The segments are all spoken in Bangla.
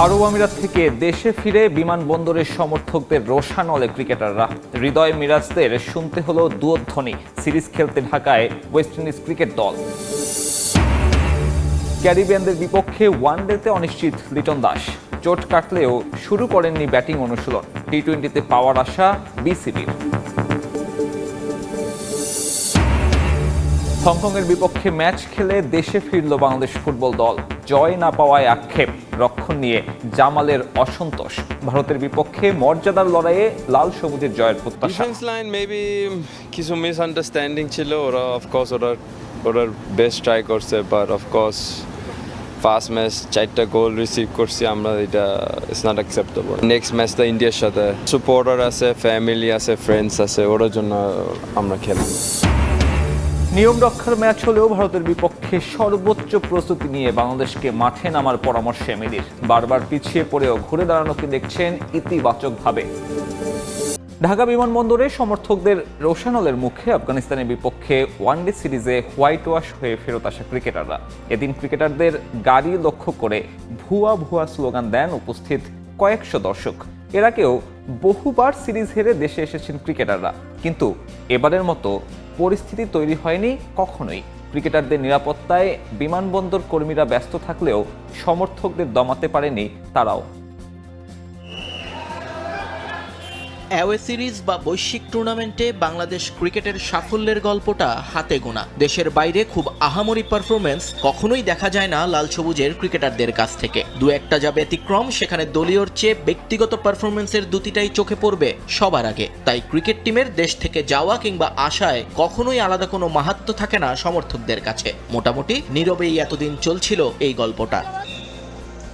আরব আমিরাত থেকে দেশে ফিরে বিমানবন্দরের সমর্থকদের রোষানলে ক্রিকেটাররা। হৃদয় মিরাজদের শুনতে হলো দুয়ধ্বনি। সিরিজ খেলতে ঢাকায় ওয়েস্ট ইন্ডিজ ক্রিকেট দল। ক্যারিবিয়ানদের বিপক্ষে ওয়ানডেতে অনিশ্চিত লিটন দাস। চোট কাটলেও শুরু করেননি ব্যাটিং অনুশীলন। টি-20তে পাওয়ার আশা বিসিবির। হংকংয়ের বিপক্ষে ম্যাচ খেলে দেশে ফিরল বাংলাদেশ ফুটবল দল। জয় না পাওয়ায় আক্ষেপ, রক্ষণ নিয়ে জামালের অসন্তোষ। ভারতের বিপক্ষে মর্যাদার লড়াইয়ে লাল সবুজের জয়ের প্রত্যাশা। ডিফেন্স লাইন মেবি কিছু মিসআন্ডারস্ট্যান্ডিং ছিল। অফকোর্স ওরা বেস্ট ট্রাই করছে, বাট অফকোর্স ফার্স্ট ম্যাচ 4টা গোল রিসিভ করছি আমরা, এটা ইটস নট অ্যাকসেপ্টেবল। নেক্সট ম্যাচটা ইন্ডিয়ার সাথে, সাপোর্টার আছে, ফ্যামিলি আছে, ফ্রেন্ডস আছে, ওর জন্য আমরা খেলব। নিয়ম রক্ষার ম্যাচ হলেও ভারতের বিপক্ষে সর্বোচ্চ প্রস্তুতি নিয়ে বাংলাদেশকে মাঠে নামার পরামর্শ এমিলির। বারবার পিছিয়ে পড়েও ঘুরে দাঁড়ানোকে দেখছেন ইতিবাচকভাবে। ঢাকা বিমানবন্দরে সমর্থকদের রোষানলের মুখে আফগানিস্তানের বিপক্ষে ওয়ানডে সিরিজে হোয়াইট ওয়াশ হয়ে ফেরত আসা ক্রিকেটাররা। এদিন ক্রিকেটারদের গাড়ি লক্ষ্য করে ভুয়া ভুয়া স্লোগান দেন উপস্থিত কয়েকশো দর্শক। এর আগেও বহুবার সিরিজ হেরে দেশে এসেছেন ক্রিকেটাররা, কিন্তু এবারের মতো পরিস্থিতি তৈরি হয়নি কখনোই। ক্রিকেটারদের নিরাপত্তায় বিমানবন্দর কর্মীরা ব্যস্ত থাকলেও সমর্থকদের দমাতে পারেনি তারাও। অ্যাওয়ে সিরিজ বা বৈশ্বিক টুর্নামেন্টে বাংলাদেশ ক্রিকেটের সাফল্যের গল্পটা হাতে গোনা। দেশের বাইরে খুব আহামরি পারফরমেন্স কখনোই দেখা যায় না লাল সবুজের ক্রিকেটারদের কাছ থেকে। দু একটা যা ব্যতিক্রম, সেখানে দলীয়র চেয়ে ব্যক্তিগত পারফরমেন্সের দুটিটাই চোখে পড়বে সবার আগে। তাই ক্রিকেট টিমের দেশ থেকে যাওয়া কিংবা আসায় কখনোই আলাদা কোনো মাহাত্ম্য থাকে না সমর্থকদের কাছে। মোটামুটি নীরবেই এতদিন চলছিল এই গল্পটা।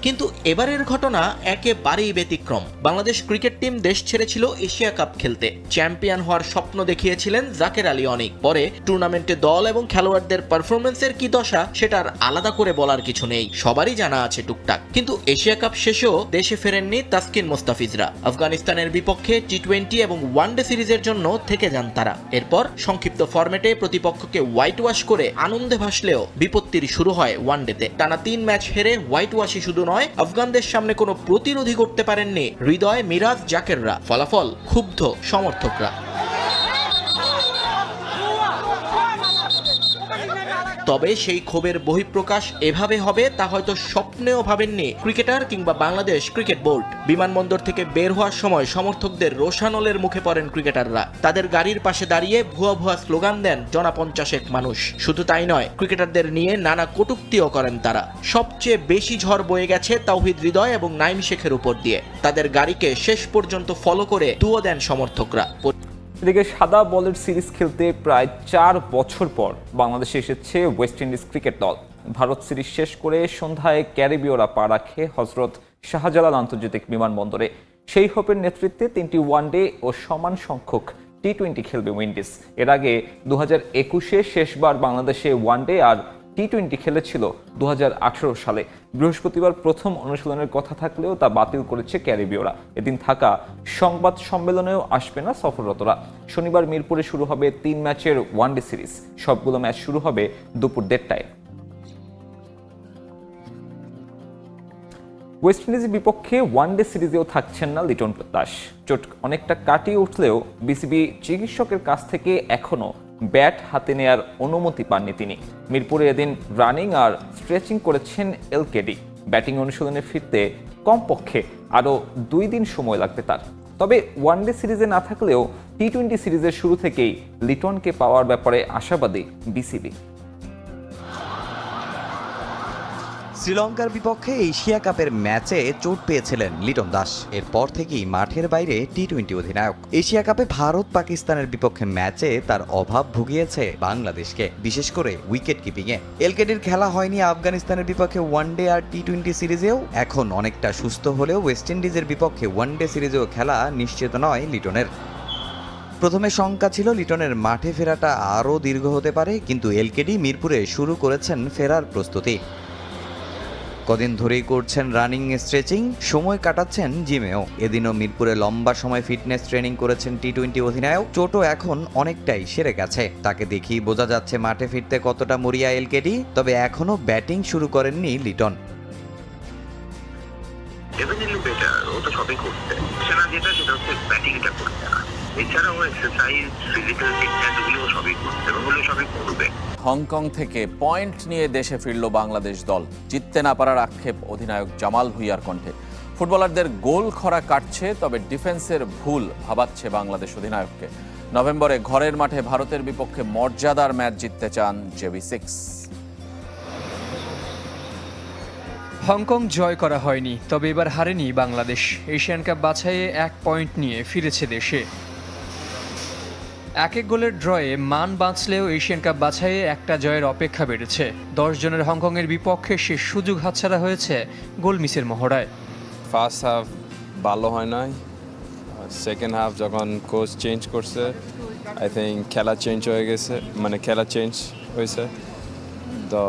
কিন্তু এবারের ঘটনা একেবারেই ব্যতিক্রম। বাংলাদেশ ক্রিকেট টিম দেশ ছেড়েছিল এশিয়া কাপ খেলতে। চ্যাম্পিয়ন হওয়ার স্বপ্ন দেখিয়েছিলেন জাকের আলী অনিক। পরে টুর্নামেন্টে দল এবং খেলোয়াড়দের পারফরমেন্সের কি দশা, সেটার আলাদা করে বলার কিছু নেই, সবারই জানা আছে টুকটাক। কিন্তু এশিয়া কাপ শেষেও দেশে ফেরেননি তাসকিন মোস্তাফিজরা। আফগানিস্তানের বিপক্ষে টি-20 এবং ওয়ানডে সিরিজের জন্য থেকে যান তারা। এরপর সংক্ষিপ্ত ফরম্যাটে প্রতিপক্ষকে হোয়াইট ওয়াশ করে আনন্দে ভাসলেও বিপত্তির শুরু হয় ওয়ানডেতে। টানা 3 ম্যাচ হেরে হোয়াইট ওয়াশই শুধু আফগানদের সামনে কোনো প্রতিরোধী করতে পারেননি হৃদয় মিরাজ জাকেররা। ফলাফল ক্ষুব্ধ সমর্থকরা। তবে সেই ক্ষোভের বহিঃপ্রকাশ এভাবে হবে তা হয়তো স্বপ্নেও ভাবেননি ক্রিকেটার কিংবা বাংলাদেশ ক্রিকেট বোর্ড। বিমানবন্দর থেকে বের হওয়ার সময় সমর্থকদের রোষানলের মুখে পড়েন ক্রিকেটাররা। তাদের গাড়ির পাশে দাঁড়িয়ে ভুয়া ভুয়া স্লোগান দেন জনা 50 মানুষ। শুধু তাই নয়, ক্রিকেটারদের নিয়ে নানা কটূক্তিও করেন তারা। সবচেয়ে বেশি ঝড় বয়ে গেছে তাওহিদ হৃদয় এবং নাইম শেখের উপর দিয়ে। তাদের গাড়িকে শেষ পর্যন্ত ফলো করে দুয়ো দেন সমর্থকরা। এদিকে সাদা বলের সিরিজ খেলতে প্রায় 4 বছর পর বাংলাদেশে এসেছে ওয়েস্ট ইন্ডিজ ক্রিকেট দল। ভারত সিরিজ শেষ করে সন্ধ্যায় ক্যারিবীয়রা পা রাখে হজরত শাহজালাল আন্তর্জাতিক বিমানবন্দরে। সেই হোপের নেতৃত্বে 3টি ওয়ানডে ও সমান সংখ্যক টি-20 খেলবে উইন্ডিজ। এর আগে 2021-এ শেষবার বাংলাদেশে ওয়ানডে আর টি-20 খেলেছিল 2018 সালে। বৃহস্পতিবার প্রথম অনুশীলনের কথা থাকলেও তা বাতিল করেছে ক্যারিবীয়রা। এদিন থাকা সংবাদ সম্মেলনেও আসবে না সফররতরা। শনিবার মিরপুরে শুরু হবে 3 ম্যাচের ওয়ানডে সিরিজ। সবগুলো ম্যাচ শুরু হবে দুপুর 1:30টায়। ওয়েস্ট ইন্ডিজের বিপক্ষে ওয়ানডে সিরিজেও থাকছেন না লিটন দাস। চোট অনেকটা কাটিয়ে উঠলেও বিসিবি চিকিৎসকের কাছ থেকে এখনও ব্যাট হাতে নেয়ার অনুমতি পাননি তিনি। মিরপুরে এদিন রানিং আর স্ট্রেচিং করেছেন এলকেডি। ব্যাটিং অনুশীলনে ফিরতে কমপক্ষে আরও 2 দিন সময় লাগবে তার। তবে ওয়ানডে সিরিজে না থাকলেও টি-20 সিরিজের শুরু থেকেই লিটনকে পাওয়ার ব্যাপারে আশাবাদী বিসিবি। শ্রীলঙ্কার বিপক্ষে এশিয়া কাপের ম্যাচে চোট পেয়েছিলেন লিটন দাস। এরপর থেকেই মাঠের বাইরে টি-20 অধিনায়ক। এশিয়া কাপে ভারত পাকিস্তানের বিপক্ষে ম্যাচে তার অভাব ভুগিয়েছে বাংলাদেশকে, বিশেষ করে উইকেট কিপিংয়ে। এলকেডির খেলা হয়নি আফগানিস্তানের বিপক্ষে ওয়ানডে আর টি-20 সিরিজেও। এখন অনেকটা সুস্থ হলেও ওয়েস্ট ইন্ডিজের বিপক্ষে ওয়ানডে সিরিজেও খেলা নিশ্চিত নয় লিটনের। প্রথমে শঙ্কা ছিল লিটনের মাঠে ফেরাটা আরও দীর্ঘ হতে পারে, কিন্তু এলকেডি মিরপুরে শুরু করেছেন ফেরার প্রস্তুতি। কদিন ধরেই করছেন রানিং, স্ট্রেচিং, সময় কাটাচ্ছেন জিমেও। এদিনও মিরপুরে লম্বা সময় ফিটনেস ট্রেনিং করেছেন টি-20 অধিনায়ক। চোটও এখন অনেকটাই সেরে গেছে। তাকে দেখি বোঝা যাচ্ছে মাঠে ফিরতে কতটা মরিয়া এলকেডি। তবে এখনও ব্যাটিং শুরু করেননি লিটন। ডেফিনেটলি বেটার, ও তো সবই করছে। সেটা সেটা হচ্ছে ব্যাটিংটা করছে না, এছাড়াও এক্সারসাইজ, ফিজিক্যাল ফিটনেস ওগুলো সবই করছে, ওগুলো সবই করবে। হংকং থেকে পয়েন্ট নিয়ে দেশে ফিরল বাংলাদেশ দল। জিততে না পারার আক্ষেপ অধিনায়ক জামাল ভুঁইয়ার কণ্ঠে। ফুটবলারদের গোল খরা কাটছে, তবে ডিফেন্সের ভুল ভাবাচ্ছে বাংলাদেশ অধিনায়ককে। নভেম্বরে ঘরের মাঠে ভারতের বিপক্ষে মর্যাদার ম্যাচ জিততে চান JB6। হংকং জয় করা হয়নি, তবে এবার হারেনি বাংলাদেশ। এশিয়ান কাপ বাছাইয়ে 1 পয়েন্ট নিয়ে ফিরেছে দেশে। এক গোলের ড্রয়ে মান বাঁচলেও এশিয়ান কাপ বাছাইয়ে একটা জয়ের অপেক্ষা বেড়েছে। 10 জনের হংকংয়ের বিপক্ষে শেষ সুযোগ হাতছাড়া হয়েছে গোল মিসের মহড়ায়। ফার্স্ট হাফ ভালো হয় নাই, সেকেন্ড হাফ যখন কোচ চেঞ্জ করছে আই থিঙ্ক খেলা চেঞ্জ হয়ে গেছে, মানে খেলা চেঞ্জ হয়েছে। তো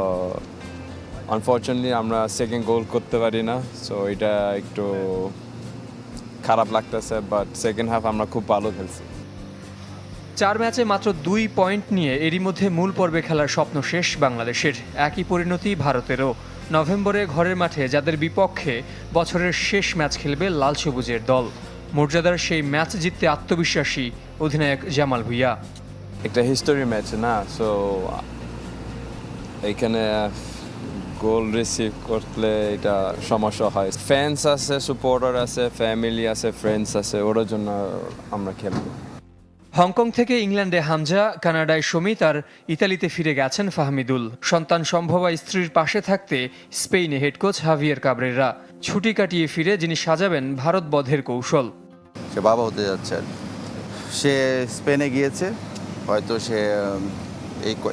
আনফর্চুনেটলি আমরা সেকেন্ড গোল করতে পারি না, সো এটা একটু খারাপ লাগতেছে, বাট সেকেন্ড হাফ আমরা খুব ভালো খেলছি। 4 ম্যাচে মাত্র 2 পয়েন্ট নিয়ে এরই মধ্যে মূল পর্বে খেলার স্বপ্ন শেষ বাংলাদেশের। একই পরিণতি ভারতেরও। নভেম্বরে ঘরের মাঠে যাদের বিপক্ষে বছরের শেষ ম্যাচ খেলবে লাল সবুজের দল। মর্যাদার সেই ম্যাচ জিততে আত্মবিশ্বাসী অধিনায়ক জামাল ভুঁইয়া। একটা হিস্টোরি ম্যাচ না, সো এইখানে গোল রিসিভ করলে এটা সমস্যা হয়। ফ্যান্স আছে, সাপোর্টার আছে, ফ্যামিলি আছে, ফ্রেন্ডস আছে, ওর জন্য আমরা খেলবো। হংকং থেকে ইংল্যান্ডে হামজা, কানাডায় সমিত আর ইতালিতে ফিরে গেছেন ফাহমিদুল। সন্তান সম্ভবা স্ত্রীর পাশে থাকতে স্পেনে হেড কোচ হাভিয়ের কাবরেরা। ছুটি কাটিয়ে ফিরে যিনি সাজাবেন ভারত বধের কৌশল। সে বাবা হতে যাচ্ছে আর কি। সে স্পেনে গিয়েছে, হয়তো সে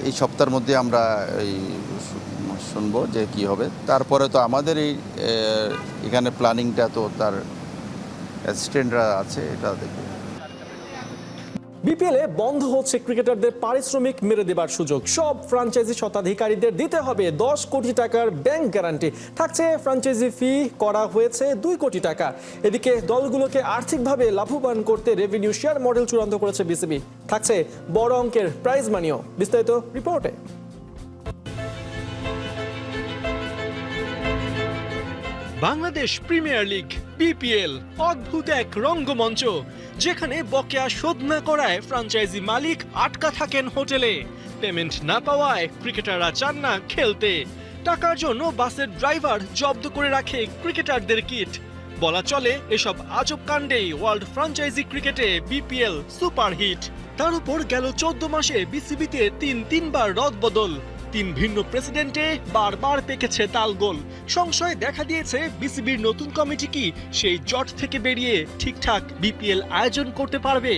এই সপ্তাহের মধ্যে আমরা এই শুনবো যে কি হবে। তারপরে তো আমাদের এখানে প্ল্যানিংটা তো তার অ্যাসিস্ট্যান্টরা আছে, এটা দেখবে। বিপিএলে বন্ধ হচ্ছে ক্রিকেটারদের পারিশ্রমিক মেরে দেবার সুযোগ। সব ফ্র্যাঞ্চাইজি স্বত্বাধিকারীদের দিতে হবে 10 কোটি টাকার ব্যাংক গ্যারান্টি। থাকছে ফ্র্যাঞ্চাইজি ফি, করা হয়েছে 2 কোটি টাকা। এদিকে দলগুলোকে আর্থিকভাবে লাভবান করতে রেভিনিউ শেয়ার মডেল চূড়ান্ত করেছে বিসিবি। থাকছে বড় অঙ্কের প্রাইজ মানিও। বিস্তারিত রিপোর্টে। বাংলাদেশ প্রিমিয়ার লিগ বিপিএল অদ্ভুত এক রঙ্গমঞ্চ, যেখানে বকেয়া শোধ না করায় ফ্র্যাঞ্চাইজি মালিক আটকা থাকেন হোটেলে। পেমেন্ট না পাওয়ায় ক্রিকেটাররা চান না খেলতে। টাকার জন্য বাসের ড্রাইভার জব্দ করে রাখে ক্রিকেটারদের কিট। বলা চলে এসব আজব কাণ্ডেই ওয়ার্ল্ড ফ্র্যাঞ্চাইজি ক্রিকেটে বিপিএল সুপারহিট। তার উপর গেল 14 মাসে বিসিবিতে তিনবার রদবদল। 3 ভিন্ন প্রেসিডেন্টে বারবার পেকেছে তালগোল। সংশয় দেখা দিয়েছে বিসিবির নতুন কমিটি কি সেই জট থেকে বেরিয়ে ঠিকঠাক বিপিএল আয়োজন করতে পারবে।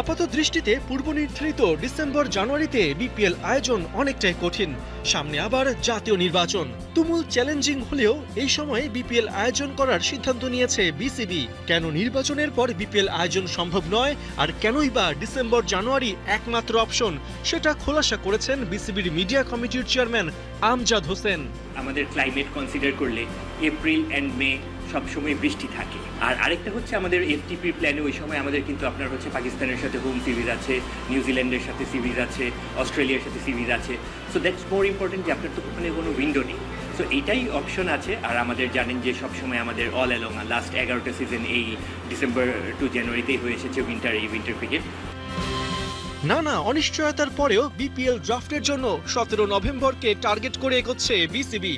আপাত দৃষ্টিতে পূর্ব নির্ধারিত ডিসেম্বর জানুয়ারিতে বিপিএল আয়োজন অনেকটাই কঠিন। সামনে আবার জাতীয় নির্বাচন। তুমুল চ্যালেঞ্জিং হলেও এই সময়ে বিপিএল আয়োজন করার সিদ্ধান্ত নিয়েছে বিসিবি। কেন নির্বাচনের পর বিপিএল আয়োজন সম্ভব নয়, আর কেনই বা ডিসেম্বর জানুয়ারি একমাত্র অপশন, সেটা খোলাসা করেছেন বিসিবির মিডিয়া কমিটির চেয়ারম্যান আমজাদ হোসেন। আমাদের ক্লাইমেট কনসিডার করলে এপ্রিল এন্ড মে সবসময় বৃষ্টি থাকে। আর আরেকটা হচ্ছে আমাদের এফটিপি প্ল্যানে ওই সময় আমাদের কিন্তু আপনার হচ্ছে পাকিস্তানের সাথে হোম সিরিজ আছে, নিউজিল্যান্ডের সাথে সিরিজ আছে, অস্ট্রেলিয়ার সাথে সিরিজ আছে। সো দ্যাটস মোর ইম্পর্টেন্ট যে আপনার তো ওখানে কোনো উইন্ডো নেই। সো এইটাই অপশন আছে। আর আমাদের জানেন যে সবসময় আমাদের অল অ্যালং লাস্ট 11টা সিজন এই ডিসেম্বর টু জানুয়ারিতেই হয়ে এসেছে উইন্টার ক্রিকেট। নানা অনিশ্চয়তার পরেও বিপিএল ড্রাফটের জন্য 17 নভেম্বরকে টার্গেট করে এগোচ্ছে বিসিবি।